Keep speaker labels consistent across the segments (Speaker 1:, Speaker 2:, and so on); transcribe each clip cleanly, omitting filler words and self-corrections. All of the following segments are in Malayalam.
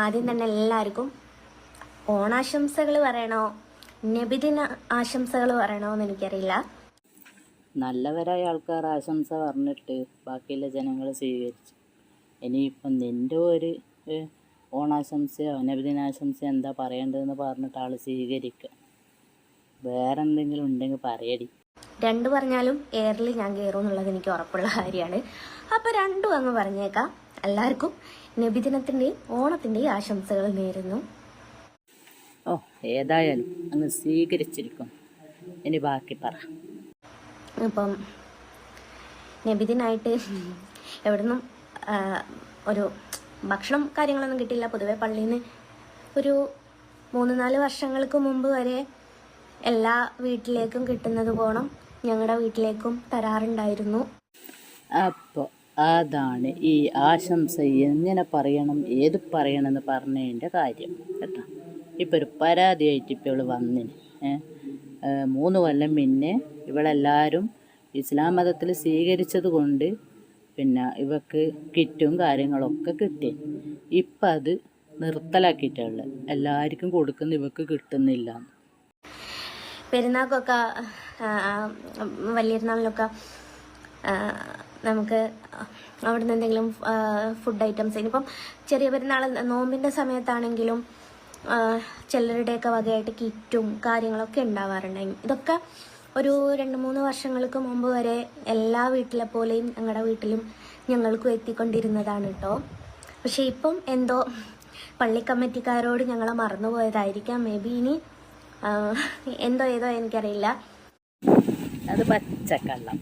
Speaker 1: ആദ്യം തന്നെ എല്ലാവർക്കും ഓണാശംസകൾ പറയണോ നബിദിന ആശംസകൾ പറയണോ എന്ന് എനിക്കറിയില്ല.
Speaker 2: നല്ലവരായ ആൾക്കാർ ആശംസ പറഞ്ഞിട്ട് ബാക്കിയുള്ള ജനങ്ങൾ സ്വീകരിച്ചു. ഇനിയിപ്പം നിൻ്റെ ഒരു ഓണാശംസയോ നബിദിനാശംസയോ എന്താ പറയേണ്ടതെന്ന് പറഞ്ഞിട്ട് ആൾ സ്വീകരിക്കുക. വേറെ എന്തെങ്കിലും ഉണ്ടെങ്കിൽ പറയടി.
Speaker 1: രണ്ടു പറഞ്ഞാലും എയറിൽ ഞാൻ കയറും എന്നുള്ളത് എനിക്ക് ഉറപ്പുള്ള കാര്യമാണ്. അപ്പോൾ രണ്ടും അങ്ങ് പറഞ്ഞേക്കാം. എല്ലാവർക്കും നബിദിനത്തിൻ്റെയും ഓണത്തിൻ്റെയും ആശംസകൾ നേരുന്നു.
Speaker 2: ഏതായാലും അങ്ങ് സ്വീകരിച്ചിരിക്കും. ഇനി ബാക്കി പറ.
Speaker 1: ഇപ്പം നബിദിനായിട്ട് എവിടുന്നും ഒരു ഭക്ഷണം കാര്യങ്ങളൊന്നും കിട്ടില്ല. പൊതുവെ പള്ളിയിൽ നിന്ന് ഒരു 3-4 വർഷങ്ങൾക്ക് മുമ്പ് വരെ എല്ലാ വീട്ടിലേക്കും കിട്ടുന്നത് പോണം ഞങ്ങളുടെ വീട്ടിലേക്കും തരാറുണ്ടായിരുന്നു.
Speaker 2: അപ്പോൾ അതാണ് ഈ ആശംസ എങ്ങനെ പറയണം, ഏത് പറയണമെന്ന് പറഞ്ഞതിൻ്റെ കാര്യം കേട്ടോ. ഇപ്പോൾ ഒരു പരാതിയായിട്ട് ഇപ്പോൾ ഇവൾ വന്നിന് 3 കൊല്ലം മുന്നേ ഇവളെല്ലാവരും ഇസ്ലാം മതത്തിൽ സ്വീകരിച്ചത് കൊണ്ട് പിന്നെ ഇവക്ക് കിറ്റും കാര്യങ്ങളൊക്കെ കിട്ടി. ഇപ്പം അത് നിർത്തലാക്കിയിട്ടുള്ള എല്ലാവർക്കും കൊടുക്കുന്ന ഇവക്ക് കിട്ടുന്നില്ല.
Speaker 1: പെരുന്നാൾക്കൊക്കെ വലിയൊരുന്നാളിനൊക്കെ നമുക്ക് അവിടുന്ന് എന്തെങ്കിലും ഫുഡ് ഐറ്റംസ്, ഇനിയിപ്പം ചെറിയ പെരുന്നാൾ നോമ്പിൻ്റെ സമയത്താണെങ്കിലും ചിലരുടെയൊക്കെ വകയായിട്ട് കിറ്റും കാര്യങ്ങളൊക്കെ ഉണ്ടാവാറുണ്ടായിരുന്നു. ഇതൊക്കെ ഒരു 2-3 വർഷങ്ങൾക്ക് മുമ്പ് വരെ എല്ലാ വീട്ടിലെ പോലെയും ഞങ്ങളുടെ വീട്ടിലും ഞങ്ങൾക്കും എത്തിക്കൊണ്ടിരുന്നതാണ് കേട്ടോ. പക്ഷെ ഇപ്പം എന്തോ പള്ളി കമ്മിറ്റിക്കാരോട് ഞങ്ങളെ മറന്നുപോയതായിരിക്കാം. മേ ബി ഇനി എന്തോ ഏതോ എനിക്കറിയില്ല.
Speaker 2: അത് പച്ചക്കള്ളം.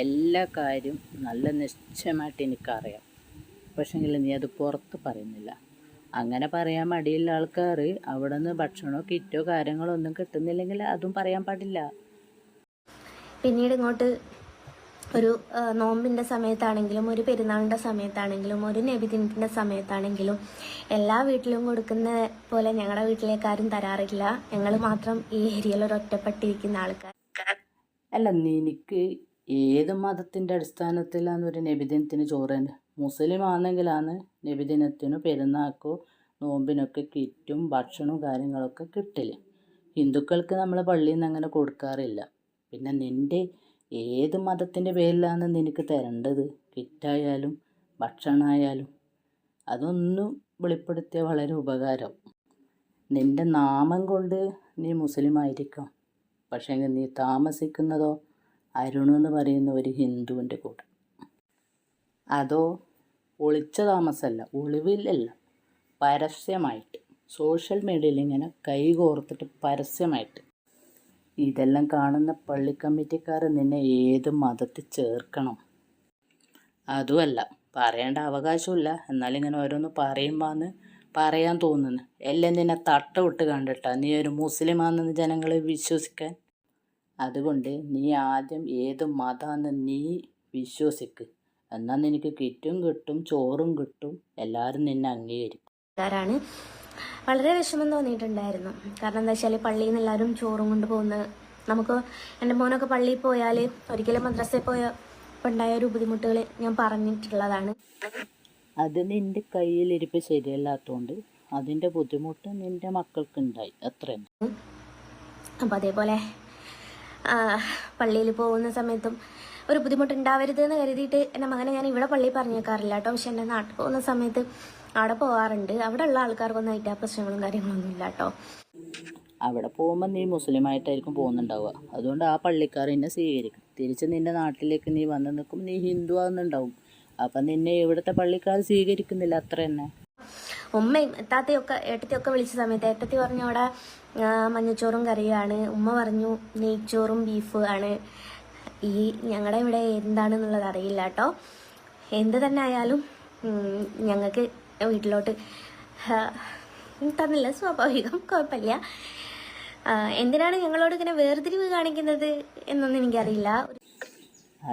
Speaker 2: എല്ലാ കാര്യവും നല്ല നിശ്ചയമായിട്ട് എനിക്കറിയാം. പക്ഷെങ്കിൽ നീ അത് പുറത്ത് പറയുന്നില്ല. അങ്ങനെ പറയാൻ മടിയുള്ള ആൾക്കാർ അവിടെ നിന്ന് ഭക്ഷണമോ കിറ്റോ കാര്യങ്ങളോ ഒന്നും കിട്ടുന്നില്ലെങ്കിൽ അതും പറയാൻ പാടില്ല.
Speaker 1: പിന്നീട് ഇങ്ങോട്ട് ഒരു നോമ്പിൻ്റെ സമയത്താണെങ്കിലും ഒരു പെരുന്നാളിൻ്റെ സമയത്താണെങ്കിലും ഒരു നബിദിനത്തിൻ്റെ സമയത്താണെങ്കിലും എല്ലാ വീട്ടിലും കൊടുക്കുന്ന പോലെ ഞങ്ങളുടെ വീട്ടിലേക്ക് ആരും തരാറില്ല. ഞങ്ങൾ മാത്രം ഈ ഏരിയയിൽ ഒരു ഒറ്റപ്പെട്ടിരിക്കുന്ന ആൾക്കാർ.
Speaker 2: അല്ല, നിനക്ക് ഏത് മതത്തിൻ്റെ അടിസ്ഥാനത്തിലാണ് ഒരു നബിദിനത്തിന് ചോറ്? മുസ്ലിം ആണെങ്കിലാണ് നബിദിനത്തിനോ പെരുന്നാൾക്കോ നോമ്പിനൊക്കെ കിറ്റും ഭക്ഷണവും കാര്യങ്ങളൊക്കെ കിട്ടില്ല. ഹിന്ദുക്കൾക്ക് നമ്മൾ പള്ളിയിൽ നിന്ന് അങ്ങനെ കൊടുക്കാറില്ല. പിന്നെ നിൻ്റെ ഏത് മതത്തിൻ്റെ പേരിലാണ് നിനക്ക് തരേണ്ടത്? കിറ്റായാലും ഭക്ഷണമായാലും അതൊന്നും വെളിപ്പെടുത്തിയാൽ വളരെ ഉപകാരം. നിൻ്റെ നാമം കൊണ്ട് നീ മുസ്ലിം ആയിരിക്കാം, പക്ഷേ നീ താമസിക്കുന്നതോ അരുൺ എന്ന് പറയുന്ന ഒരു ഹിന്ദുവിൻ്റെ കൂടെ. അതോ ഒളിച്ച താമസമല്ല, ഒളിവിലല്ല, പരസ്യമായിട്ട് സോഷ്യൽ മീഡിയയിൽ ഇങ്ങനെ കൈകോർത്തിട്ട് പരസ്യമായിട്ട്. ഇതെല്ലാം കാണുന്ന പള്ളി കമ്മിറ്റിക്കാർ നിന്നെ ഏത് മതത്തിൽ ചേർക്കണം? അതുമല്ല, പറയേണ്ട അവകാശമില്ല, എന്നാലിങ്ങനെ ഓരോന്ന് പറയുമ്പോന്ന് പറയാൻ തോന്നുന്നു. എല്ലാം നിന്നെ തട്ട വിട്ട് കണ്ടിട്ടാ നീ ഒരു മുസ്ലിമാണെന്ന് ജനങ്ങളെ വിശ്വസിക്കാൻ. അതുകൊണ്ട് നീ ആദ്യം ഏത് മതമാണെന്ന് നീ വിശ്വസിക്ക്. എന്നാൽ നിനക്ക് കിറ്റും കിട്ടും ചോറും കിട്ടും, എല്ലാവരും നിന്നെ അംഗീകരിക്കും.
Speaker 1: വളരെ വിഷമം തോന്നിയിട്ടുണ്ടായിരുന്നു. കാരണം എന്താ വെച്ചാൽ പള്ളിയിൽ നിന്ന് എല്ലാവരും ചോറും കൊണ്ട് പോകുന്നത് നമുക്ക്, എൻ്റെ മോനൊക്കെ പള്ളിയിൽ പോയാൽ ഒരിക്കലും മദ്രസയിൽ പോയപ്പോൾ ഉണ്ടായ ഒരു ബുദ്ധിമുട്ടുകൾ ഞാൻ പറഞ്ഞിട്ടുള്ളതാണ്.
Speaker 2: അത് നിൻ്റെ കയ്യിലിരിപ്പ് ശരിയല്ലാത്തതുകൊണ്ട് അതിൻ്റെ ബുദ്ധിമുട്ട് നിൻ്റെ മക്കൾക്കുണ്ടായി, അത്രയാണ്.
Speaker 1: അപ്പോൾ അതേപോലെ പള്ളിയിൽ പോകുന്ന സമയത്തും ഒരു ബുദ്ധിമുട്ടുണ്ടാവരുത് എന്ന് കരുതിയിട്ട് എൻ്റെ മകനെ ഞാൻ ഇവിടെ പള്ളിയിൽ പറഞ്ഞേക്കാറില്ല കേട്ടോ. പക്ഷെ എൻ്റെ നാട്ടിൽ പോകുന്ന സമയത്ത് അവിടെ പോകാറുണ്ട്. അവിടെ ഉള്ള ആൾക്കാർക്കൊന്നും ആയിട്ട് ആ പ്രശ്നങ്ങളും കാര്യങ്ങളൊന്നും ഇല്ല കേട്ടോ.
Speaker 2: അവിടെ പോകുമ്പോൾ നീ മുസ്ലിമായിട്ടായിരിക്കും പോകുന്നുണ്ടാവുക. അതുകൊണ്ട് ആ പള്ളിക്കാർ നിന്നെ സ്വീകരിക്കും. തിരിച്ച് നിൻ്റെ നാട്ടിലേക്ക് നീ വന്ന് നിൽക്കും, നീ ഹിന്ദു ആകുന്നുണ്ടാവും. അപ്പം നിന്നെ ഇവിടുത്തെ പള്ളിക്കാർ സ്വീകരിക്കുന്നില്ല, അത്ര തന്നെ.
Speaker 1: ഉമ്മയും ഏട്ടത്തിയൊക്കെ വിളിച്ച സമയത്ത് ഏട്ടത്തി പറഞ്ഞു അവിടെ മഞ്ഞച്ചോറും കറിയാണ്, ഉമ്മ പറഞ്ഞു നെയ്ച്ചോറും ബീഫും ആണ്. ഈ ഞങ്ങളുടെ ഇവിടെ എന്താണെന്നുള്ളത് അറിയില്ല കേട്ടോ. എന്ത് തന്നെ ആയാലും ഞങ്ങൾക്ക് വീട്ടിലോട്ട് തന്നില്ല, സ്വാഭാവികം, കുഴപ്പമില്ല. എന്തിനാണ് ഞങ്ങളോട് ഇങ്ങനെ വേർതിരിവ് കാണിക്കുന്നത് എന്നൊന്നും എനിക്കറിയില്ല.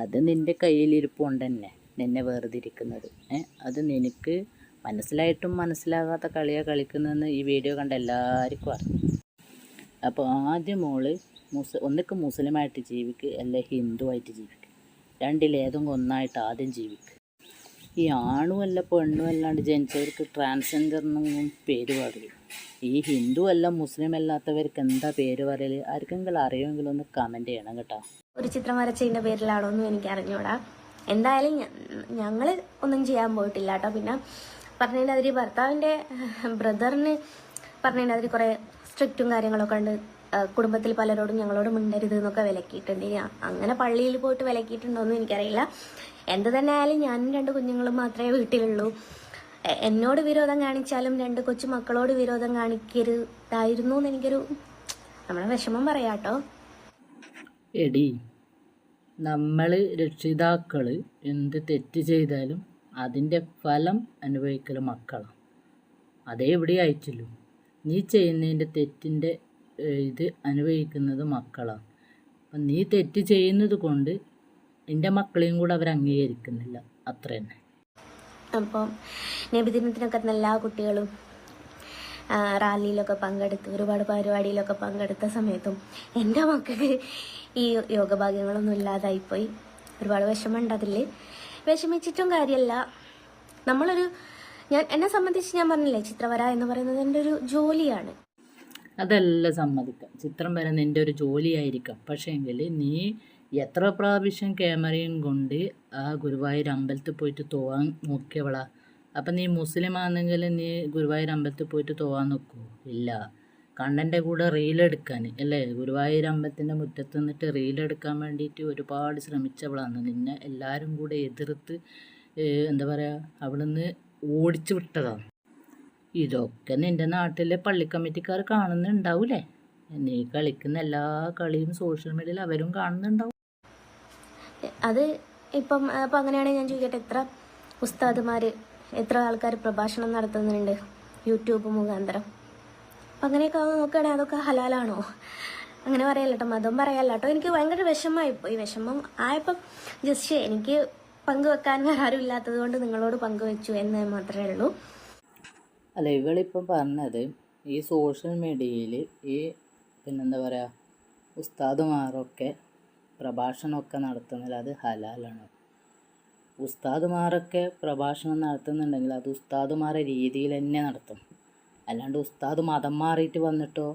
Speaker 2: അത് നിൻ്റെ കയ്യിലിരിപ്പുണ്ട് തന്നെ നിന്നെ വേർതിരിക്കുന്നത്. അത് നിനക്ക് മനസ്സിലായിട്ടും മനസ്സിലാകാത്ത കളിയാണ് കളിക്കുന്നതെന്ന് ഈ വീഡിയോ കണ്ട എല്ലാവർക്കും അറിയാം. അപ്പോൾ ആദ്യം മോള് ഒന്നിക്ക് മുസ്ലിമായിട്ട് ജീവിക്കുക, അല്ലെ ഹിന്ദു ആയിട്ട് ജീവിക്കുക. രണ്ടിലേതെങ്കിലും ഒന്നായിട്ട് ആദ്യം ജീവിക്കുക. ഈ ആണുമല്ല പെണ്ണും അല്ലാണ്ട് ജനിച്ചവർക്ക് ട്രാൻസ്ജെൻഡർ എന്നൊന്നും പേര് പറയും. ഈ ഹിന്ദു അല്ല മുസ്ലിം അല്ലാത്തവർക്ക് എന്താ പേര് പറയൽ? ആർക്കെങ്കിലും അറിയുമെങ്കിലും ഒന്ന് കമൻറ്റ് ചെയ്യണം കേട്ടോ.
Speaker 1: ഒരു ചിത്രം വരച്ചതിൻ്റെ പേരിലാണോ ഒന്നും എനിക്ക് അറിഞ്ഞൂടാ. എന്തായാലും ഞങ്ങൾ ഒന്നും ചെയ്യാൻ പോയിട്ടില്ല കേട്ടോ. പിന്നെ പറഞ്ഞതിൻ്റെ അതിൽ ഭർത്താവിൻ്റെ ബ്രദറിന് പറഞ്ഞതിൻ്റെ അതിൽ കുറേ സ്ട്രിക്റ്റും കാര്യങ്ങളൊക്കെ ഉണ്ട്. കുടുംബത്തിൽ പലരോടും ഞങ്ങളോട് മിണ്ടരുത് എന്നൊക്കെ വിലക്കിയിട്ടുണ്ട്. അങ്ങനെ പള്ളിയിൽ പോയിട്ട് വിലക്കിയിട്ടുണ്ടോയെന്നും എനിക്കറിയില്ല. എന്ത് തന്നെ ആയാലും ഞാനും 2 കുഞ്ഞുങ്ങളും മാത്രമേ വീട്ടിലുള്ളൂ. എന്നോട് വിരോധം കാണിച്ചാലും 2 കൊച്ചു മക്കളോട് വിരോധം കാണിക്കരുതായിരുന്നു എന്ന് എനിക്കൊരു നമ്മളെ വിഷമം പറയാട്ടോ.
Speaker 2: എടി, നമ്മൾ രക്ഷിതാക്കൾ എന്ത് തെറ്റ് ചെയ്താലും അതിൻ്റെ ഫലം അനുഭവിക്കൽ മക്കളാണ്. അതേ ഇവിടെ അയച്ചുള്ളൂ. നീ ചെയ്യുന്നതിൻ്റെ തെറ്റിൻ്റെ ഇത് അനുഭവിക്കുന്നത് മക്കളാണ്. അപ്പം നീ തെറ്റ് ചെയ്യുന്നത് കൊണ്ട് എൻ്റെ മക്കളെയും കൂടെ അവർ അംഗീകരിക്കുന്നില്ല, അത്ര തന്നെ.
Speaker 1: അപ്പം നബിദിനത്തിനൊക്കെ എല്ലാ കുട്ടികളും റാലിയിലൊക്കെ പങ്കെടുത്ത് ഒരുപാട് പരിപാടിയിലൊക്കെ പങ്കെടുത്ത സമയത്തും എൻ്റെ മക്കൾക്ക് ഈ യോഗഭാഗ്യങ്ങളൊന്നും ഇല്ലാതായിപ്പോയി. ഒരുപാട് വിഷമമുണ്ട് അതിൽ. വിഷമിച്ചിട്ടും കാര്യമല്ല. എന്നെ സംബന്ധിച്ച് ഞാൻ പറഞ്ഞില്ലേ, ചിത്രവര എന്ന് പറയുന്നത് എൻ്റെ ഒരു ജോലിയാണ്.
Speaker 2: അതെല്ലാം സമ്മതിക്കാം, ചിത്രം വരെ നിൻ്റെ ഒരു ജോലിയായിരിക്കാം. പക്ഷേ എങ്കിൽ നീ എത്ര പ്രാവശ്യം ക്യാമറയും കൊണ്ട് ആ ഗുരുവായൂർ അമ്പലത്തിൽ പോയിട്ട് തോവാൻ നോക്കിയവളാ? അപ്പം നീ മുസ്ലിം ആണെങ്കിൽ നീ ഗുരുവായൂർ അമ്പലത്തിൽ പോയിട്ട് തോവാൻ നോക്കുമോ? ഇല്ല. കണ്ണൻ്റെ കൂടെ റീലെടുക്കാൻ അല്ലേ, ഗുരുവായൂർ അമ്പലത്തിൻ്റെ മുറ്റത്ത് നിന്നിട്ട് റീലെടുക്കാൻ വേണ്ടിയിട്ട് ഒരുപാട് ശ്രമിച്ചവളാണ്. നിന്നെ എല്ലാവരും കൂടെ എതിർത്ത് എന്താ പറയുക, അവിടുന്ന് ഓടിച്ചു വിട്ടതാണ്. ഇതൊക്കെ നിൻ്റെ നാട്ടിലെ പള്ളി കമ്മിറ്റിക്കാർ കാണുന്നുണ്ടാവൂലേ? നീ കളിക്കുന്ന എല്ലാ കളിയും സോഷ്യൽ മീഡിയയിൽ അവരും കാണുന്നുണ്ടാവും.
Speaker 1: അത് ഇപ്പം അങ്ങനെയാണെങ്കിൽ ഞാൻ ചോദിക്കട്ടെ, എത്ര ആൾക്കാർ പ്രഭാഷണം നടത്തുന്നുണ്ട് യൂട്യൂബ് മുഖാന്തരം? അപ്പം അങ്ങനെയൊക്കെ നോക്കുകയാണെങ്കിൽ അതൊക്കെ ഹലാലാണോ? അങ്ങനെ പറയല്ല കേട്ടോ, മതം പറയല്ല കേട്ടോ. എനിക്ക് ഭയങ്കര വിഷമമായിപ്പോയി. വിഷമം ആയപ്പം ജസ്റ്റ് എനിക്ക് പങ്കുവെക്കാൻ വേറെ ആരും ഇല്ലാത്തത് കൊണ്ട് നിങ്ങളോട് പങ്കുവെച്ചു എന്ന് മാത്രമേ ഉള്ളൂ.
Speaker 2: അല്ല, ഇവളിപ്പം പറഞ്ഞത് ഈ സോഷ്യൽ മീഡിയയിൽ ഈ പിന്നെന്താ പറയുക, ഉസ്താദുമാരൊക്കെ പ്രഭാഷണമൊക്കെ നടത്തുന്നില്ല, അത് ഹലാലാണ്. ഉസ്താദുമാരൊക്കെ പ്രഭാഷണം നടത്തുന്നുണ്ടെങ്കിൽ അത് ഉസ്താദുമാരെ രീതിയിൽ തന്നെ നടത്തും. അല്ലാണ്ട് ഉസ്താദ് മതം മാറിയിട്ട് വന്നിട്ടോ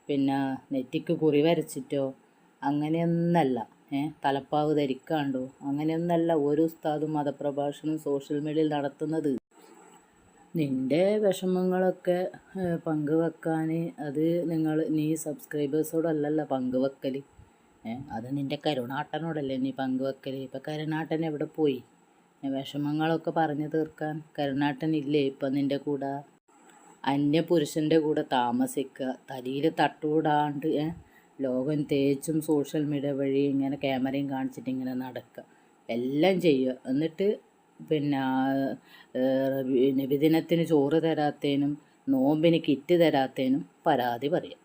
Speaker 2: പിന്നെ നെറ്റിക്ക് കുറി വരച്ചിട്ടോ അങ്ങനെയൊന്നല്ല, തലപ്പാവ് ധരിക്കാണ്ടോ അങ്ങനെയൊന്നല്ല ഒരു ഉസ്താദും മതപ്രഭാഷണം സോഷ്യൽ മീഡിയയിൽ നടത്തുന്നത്. നിൻ്റെ വിഷമങ്ങളൊക്കെ പങ്കുവെക്കാൻ അത് നീ സബ്സ്ക്രൈബേഴ്സോടല്ലല്ലോ പങ്കുവെക്കൽ, അത് നിൻ്റെ കരുണാട്ടനോടല്ലേ നീ പങ്കുവെക്കൽ. ഇപ്പം കരുണാട്ടൻ എവിടെ പോയി? വിഷമങ്ങളൊക്കെ പറഞ്ഞു തീർക്കാൻ കരുണാട്ടനില്ലേ ഇപ്പം നിൻ്റെ കൂടെ? അന്യപുരുഷൻ്റെ കൂടെ താമസിക്കുക, തലയിൽ തട്ടുകൂടാണ്ട് ലോകം തേച്ചും സോഷ്യൽ മീഡിയ വഴി ഇങ്ങനെ ക്യാമറയും കാണിച്ചിട്ട് ഇങ്ങനെ നടക്കുക, എല്ലാം ചെയ്യുക. എന്നിട്ട് പിന്നെ നബിദിനത്തിന് ചോറ് തരാത്തതിനും നോമ്പിന് കിറ്റ് തരാത്തതിനും പരാതി പറയാം.